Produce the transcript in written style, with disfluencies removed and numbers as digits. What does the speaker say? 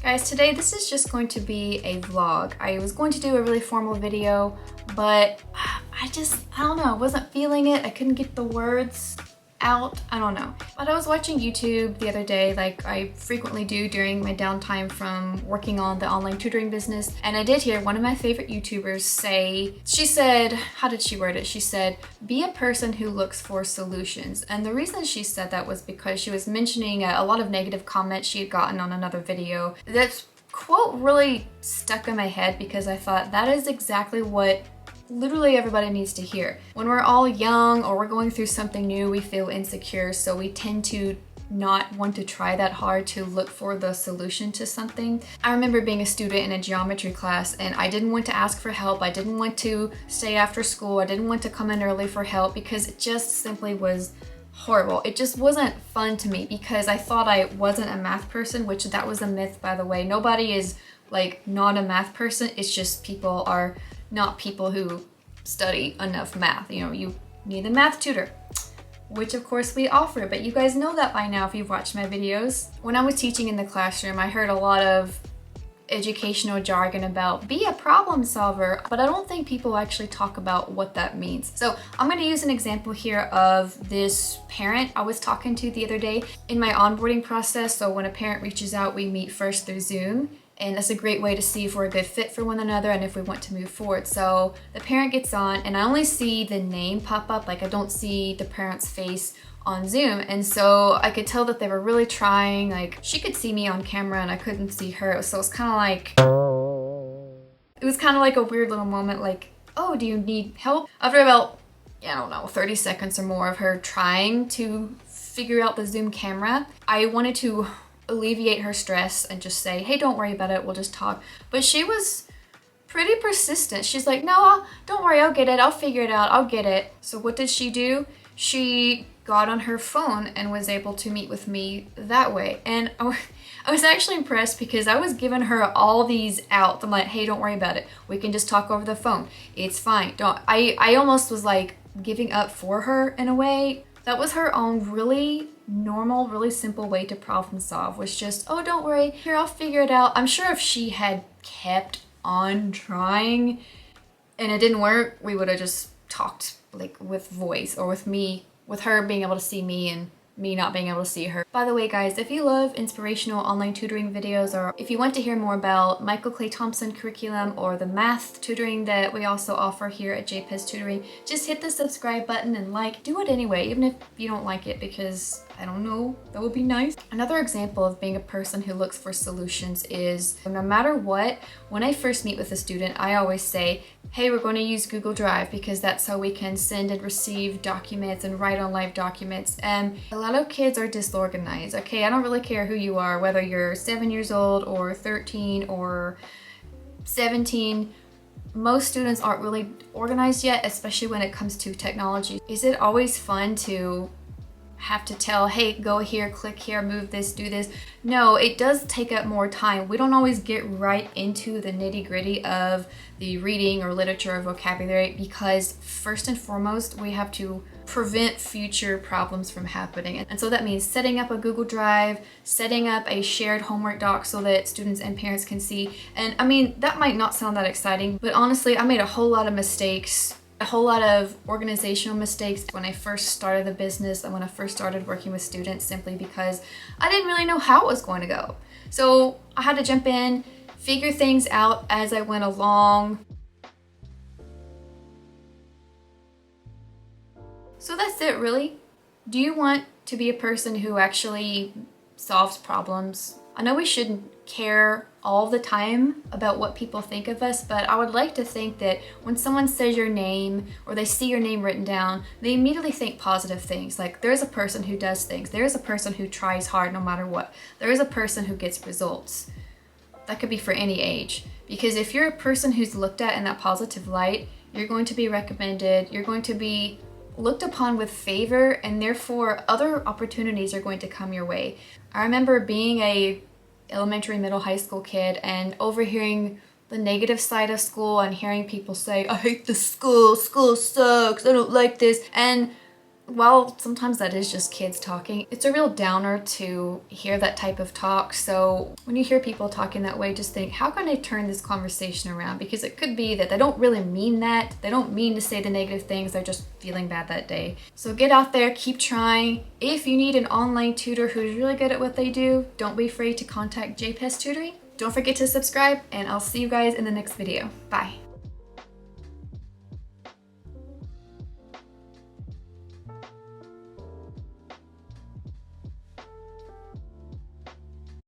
Guys, today this is just going to be a vlog. I was going to do a really formal video, but I don't know, I wasn't feeling it. I couldn't get the words out, I don't know. But I was watching YouTube the other day, like I frequently do during my downtime from working on the online tutoring business, and I did hear one of my favorite YouTubers say, she said, how did she word it? She said, be a person who looks for solutions. And the reason she said that was because she was mentioning a lot of negative comments she had gotten on another video. That quote really stuck in my head because I thought that is exactly what literally everybody needs to hear. When we're all young or we're going through something new, we feel insecure, so we tend to not want to try that hard to look for the solution to something. I remember being a student in a geometry class and I didn't want to ask for help. I didn't want to stay after school. I didn't want to come in early for help because it just simply was horrible. It just wasn't fun to me because I thought I wasn't a math person, which that was a myth, by the way. Nobody is like not a math person. It's just people are not people who study enough math. You know, you need a math tutor, which of course we offer, but you guys know that by now if you've watched my videos. When I was teaching in the classroom, I heard a lot of educational jargon about be a problem solver, but I don't think people actually talk about what that means. So I'm going to use an example here of this parent I was talking to the other day in my onboarding process. So when a parent reaches out, we meet first through Zoom. And that's a great way to see if we're a good fit for one another and if we want to move forward. So the parent gets on and I only see the name pop up, like I don't see the parent's face on Zoom. And so I could tell that they were really trying, like she could see me on camera and I couldn't see her. So it was kind of like a weird little moment, like, oh, do you need help? After about, I don't know, 30 seconds or more of her trying to figure out the Zoom camera, I wanted to alleviate her stress and just say, hey, don't worry about it, we'll just talk. But she was pretty persistent. She's like, no, don't worry, I'll get it, I'll figure it out, I'll get it. So what did she do? She got on her phone and was able to meet with me that way. And I was actually impressed because I was giving her all these out. I'm like, hey, don't worry about it, we can just talk over the phone, it's fine. I almost was like giving up for her in a way. That was her own really normal, really simple way to problem solve, was just, oh, don't worry, here, I'll figure it out. I'm sure if she had kept on trying and it didn't work, we would have just talked like with voice, or with me, with her being able to see me and me not being able to see her. By the way, guys, if you love inspirational online tutoring videos, or if you want to hear more about Michael Clay Thompson curriculum or the math tutoring that we also offer here at PEZ Tutoring, just hit the subscribe button and do it anyway, even if you don't like it, because I don't know, that would be nice. Another example of being a person who looks for solutions is no matter what, when I first meet with a student, I always say, hey, we're going to use Google Drive because that's how we can send and receive documents and write on live documents. And a lot of kids are disorganized. Okay, I don't really care who you are, whether you're 7 years old or 13 or 17. Most students aren't really organized yet, especially when it comes to technology. Is it always fun to have to tell, hey, go here, click here, move this, do this? No, it does take up more time. We don't always get right into the nitty-gritty of the reading or literature or vocabulary because first and foremost, we have to prevent future problems from happening. And so that means setting up a Google Drive, setting up a shared homework doc so that students and parents can see. And I mean, that might not sound that exciting, but honestly, I made a whole lot of mistakes, a whole lot of organizational mistakes when I first started the business and when I first started working with students, simply because I didn't really know how it was going to go. So I had to jump in, figure things out as I went along. So that's it, really. Do you want to be a person who actually solves problems? I know we shouldn't care all the time about what people think of us, but I would like to think that when someone says your name or they see your name written down, they immediately think positive things. Like, there's a person who does things. There's a person who tries hard no matter what. There is a person who gets results. That could be for any age. Because if you're a person who's looked at in that positive light, you're going to be recommended, you're going to be looked upon with favor, and therefore other opportunities are going to come your way. I remember being a elementary, middle, high school kid and overhearing the negative side of school and hearing people say, I hate the school, school sucks, I don't like this. And while sometimes that is just kids talking, it's a real downer to hear that type of talk. So when you hear people talking that way, just think, how can I turn this conversation around? Because it could be that they don't really mean that. They don't mean to say the negative things. They're just feeling bad that day. So get out there, keep trying. If you need an online tutor who's really good at what they do, don't be afraid to contact PEZ Tutoring. Don't forget to subscribe, and I'll see you guys in the next video. Bye.